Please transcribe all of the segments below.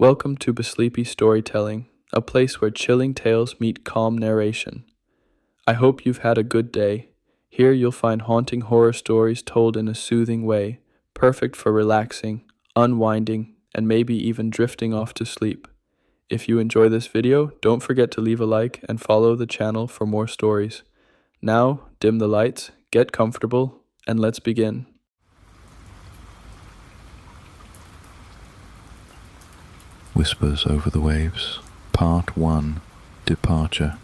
Welcome to Besleepy Storytelling, a place where chilling tales meet calm narration. I hope you've had a good day. Here you'll find haunting horror stories told in a soothing way, perfect for relaxing, unwinding, and maybe even drifting off to sleep. If you enjoy this video, don't forget to leave a like and follow the channel for more stories. Now, dim the lights, get comfortable, and let's begin. Whispers Over the Waves, Part 1, Departure.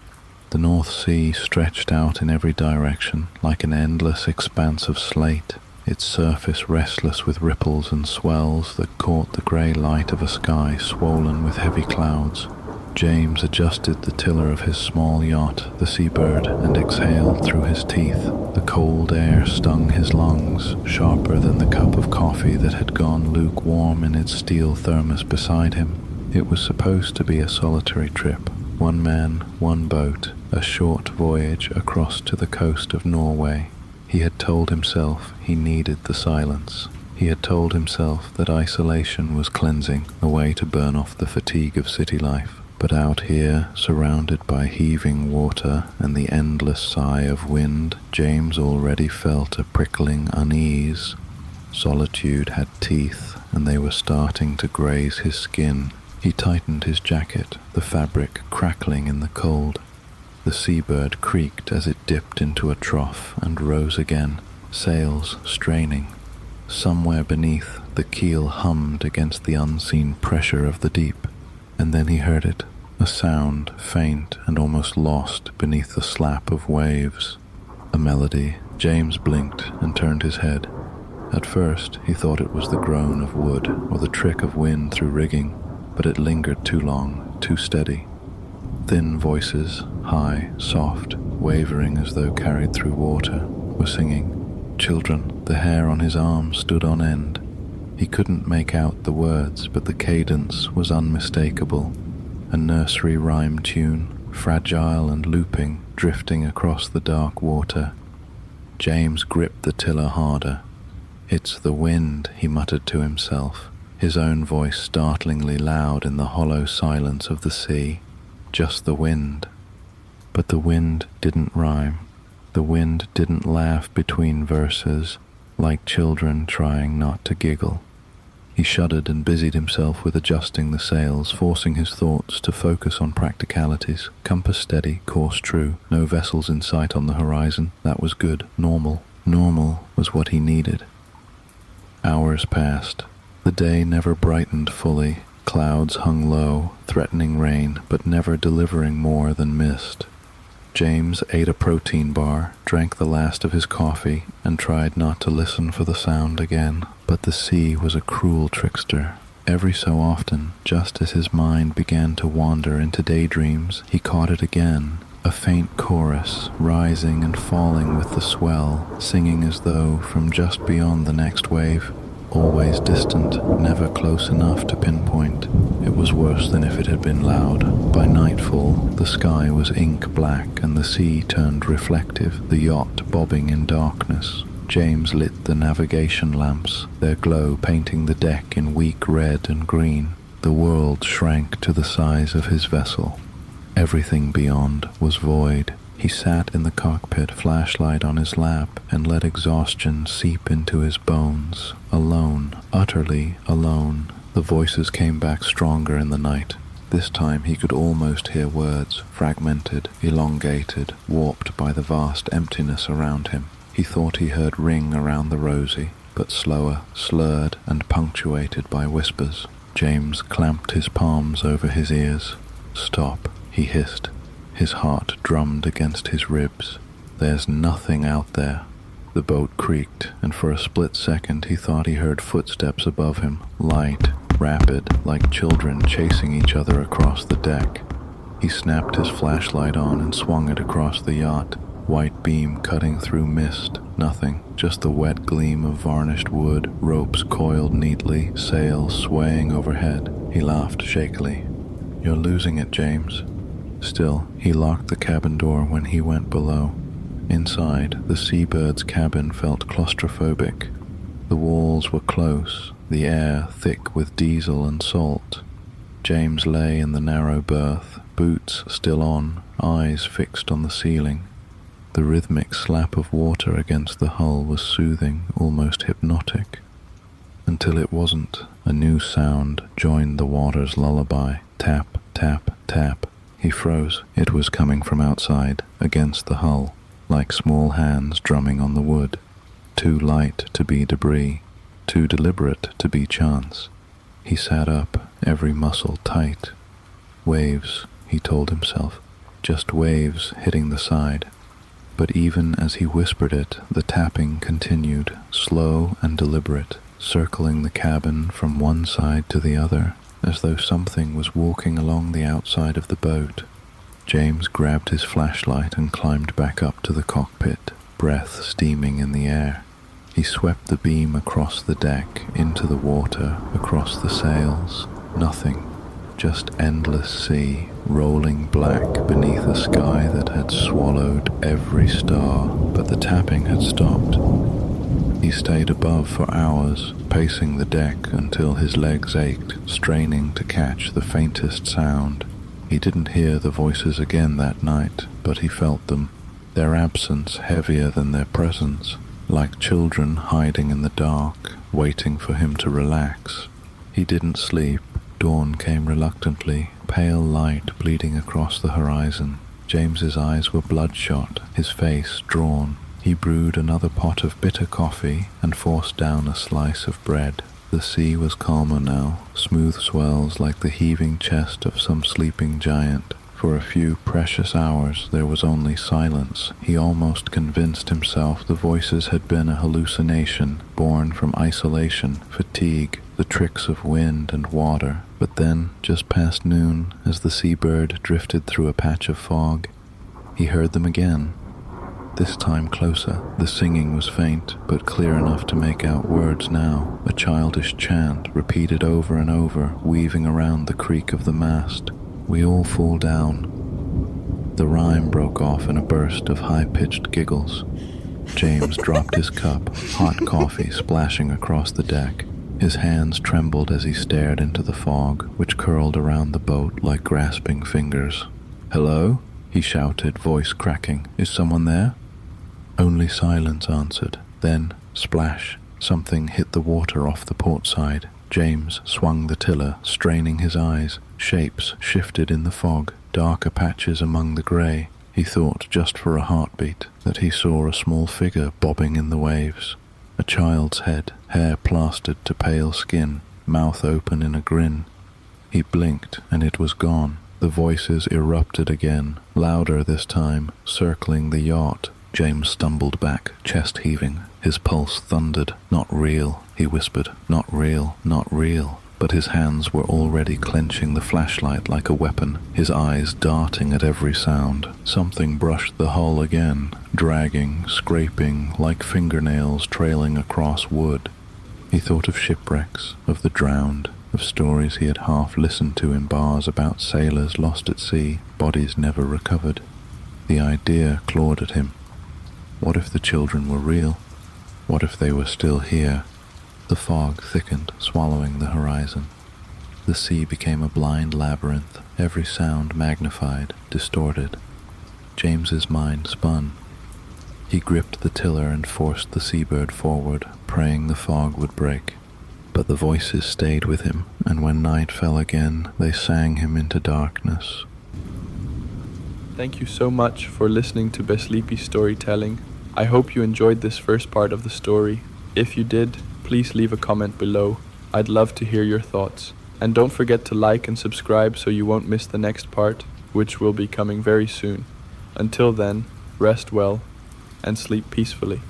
The North Sea stretched out in every direction like an endless expanse of slate, its surface restless with ripples and swells that caught the grey light of a sky swollen with heavy clouds. James adjusted the tiller of his small yacht, the Seabird, and exhaled through his teeth. The cold air stung his lungs, sharper than the cup of coffee that had gone lukewarm in its steel thermos beside him. It was supposed to be a solitary trip. One man, one boat, a short voyage across to the coast of Norway. He had told himself he needed the silence. He had told himself that isolation was cleansing, a way to burn off the fatigue of city life. But out here, surrounded by heaving water and the endless sigh of wind, James already felt a prickling unease. Solitude had teeth, and they were starting to graze his skin. He tightened his jacket, the fabric crackling in the cold. The Seabird creaked as it dipped into a trough and rose again, sails straining. Somewhere beneath, the keel hummed against the unseen pressure of the deep. And then he heard it, a sound, faint and almost lost beneath the slap of waves. A melody. James blinked and turned his head. At first, he thought it was the groan of wood or the trick of wind through rigging, but it lingered too long, too steady. Thin voices, high, soft, wavering as though carried through water, were singing. Children. The hair on his arm stood on end. He couldn't make out the words, but the cadence was unmistakable. A nursery rhyme tune, fragile and looping, drifting across the dark water. James gripped the tiller harder. "It's the wind," he muttered to himself, his own voice startlingly loud in the hollow silence of the sea. Just the wind. But the wind didn't rhyme. The wind didn't laugh between verses, like children trying not to giggle. He shuddered and busied himself with adjusting the sails, forcing his thoughts to focus on practicalities. Compass steady, course true, no vessels in sight on the horizon. That was good. Normal. Normal was what he needed. Hours passed. The day never brightened fully. Clouds hung low, threatening rain, but never delivering more than mist. James ate a protein bar, drank the last of his coffee, and tried not to listen for the sound again. But the sea was a cruel trickster. Every so often, just as his mind began to wander into daydreams, he caught it again, a faint chorus, rising and falling with the swell, singing as though from just beyond the next wave. Always distant, never close enough to pinpoint. It was worse than if it had been loud. By nightfall, the sky was ink black and the sea turned reflective, the yacht bobbing in darkness. James lit the navigation lamps, their glow painting the deck in weak red and green. The world shrank to the size of his vessel. Everything beyond was void. He sat in the cockpit, flashlight on his lap, and let exhaustion seep into his bones. Alone, utterly alone. The voices came back stronger in the night. This time he could almost hear words, fragmented, elongated, warped by the vast emptiness around him. He thought he heard ring around the rosy, but slower, slurred, and punctuated by whispers. James clamped his palms over his ears. "Stop," he hissed. His heart drummed against his ribs. "There's nothing out there." The boat creaked, and for a split second he thought he heard footsteps above him, light, rapid, like children chasing each other across the deck. He snapped his flashlight on and swung it across the yacht, white beam cutting through mist. Nothing, just the wet gleam of varnished wood, ropes coiled neatly, sails swaying overhead. He laughed shakily. "You're losing it, James." Still, he locked the cabin door when he went below. Inside, the Seabird's cabin felt claustrophobic. The walls were close, the air thick with diesel and salt. James lay in the narrow berth, boots still on, eyes fixed on the ceiling. The rhythmic slap of water against the hull was soothing, almost hypnotic. Until it wasn't. A new sound joined the water's lullaby. Tap, tap, tap. He froze. It was coming from outside, against the hull, like small hands drumming on the wood. Too light to be debris, too deliberate to be chance. He sat up, every muscle tight. Waves, he told himself, just waves hitting the side. But even as he whispered it, the tapping continued, slow and deliberate, circling the cabin from one side to the other, as though something was walking along the outside of the boat. James grabbed his flashlight and climbed back up to the cockpit, breath steaming in the air. He swept the beam across the deck, into the water, across the sails. Nothing. Just endless sea, rolling black beneath a sky that had swallowed every star, but the tapping had stopped. He stayed above for hours, pacing the deck until his legs ached, straining to catch the faintest sound. He didn't hear the voices again that night, but he felt them, their absence heavier than their presence, like children hiding in the dark, waiting for him to relax. He didn't sleep. Dawn came reluctantly, pale light bleeding across the horizon. James's eyes were bloodshot, his face drawn. He brewed another pot of bitter coffee and forced down a slice of bread. The sea was calmer now, smooth swells like the heaving chest of some sleeping giant. For a few precious hours there was only silence. He almost convinced himself the voices had been a hallucination, born from isolation, fatigue, the tricks of wind and water. But then, just past noon, as the seabird drifted through a patch of fog, he heard them again. This time closer. The singing was faint, but clear enough to make out words now, a childish chant repeated over and over, weaving around the creak of the mast. We all fall down. The rhyme broke off in a burst of high-pitched giggles. James dropped his cup, hot coffee splashing across the deck. His hands trembled as he stared into the fog, which curled around the boat like grasping fingers. "Hello?" he shouted, voice cracking. "Is someone there?" Only silence answered. Then, splash, something hit the water off the port side. James swung the tiller, straining his eyes. Shapes shifted in the fog, darker patches among the grey. He thought, just for a heartbeat, that he saw a small figure bobbing in the waves. A child's head, hair plastered to pale skin, mouth open in a grin. He blinked, and it was gone. The voices erupted again, louder this time, circling the yacht. James stumbled back, chest heaving. His pulse thundered. "Not real," he whispered. "Not real, not real." But his hands were already clenching the flashlight like a weapon, his eyes darting at every sound. Something brushed the hull again, dragging, scraping, like fingernails trailing across wood. He thought of shipwrecks, of the drowned, of stories he had half listened to in bars about sailors lost at sea, bodies never recovered. The idea clawed at him. What if the children were real? What if they were still here? The fog thickened, swallowing the horizon. The sea became a blind labyrinth, every sound magnified, distorted. James's mind spun. He gripped the tiller and forced the seabird forward, praying the fog would break. But the voices stayed with him, and when night fell again, they sang him into darkness. Thank you so much for listening to Besleepy Storytelling. I hope you enjoyed this first part of the story. If you did, please leave a comment below. I'd love to hear your thoughts. And don't forget to like and subscribe so you won't miss the next part, which will be coming very soon. Until then, rest well and sleep peacefully.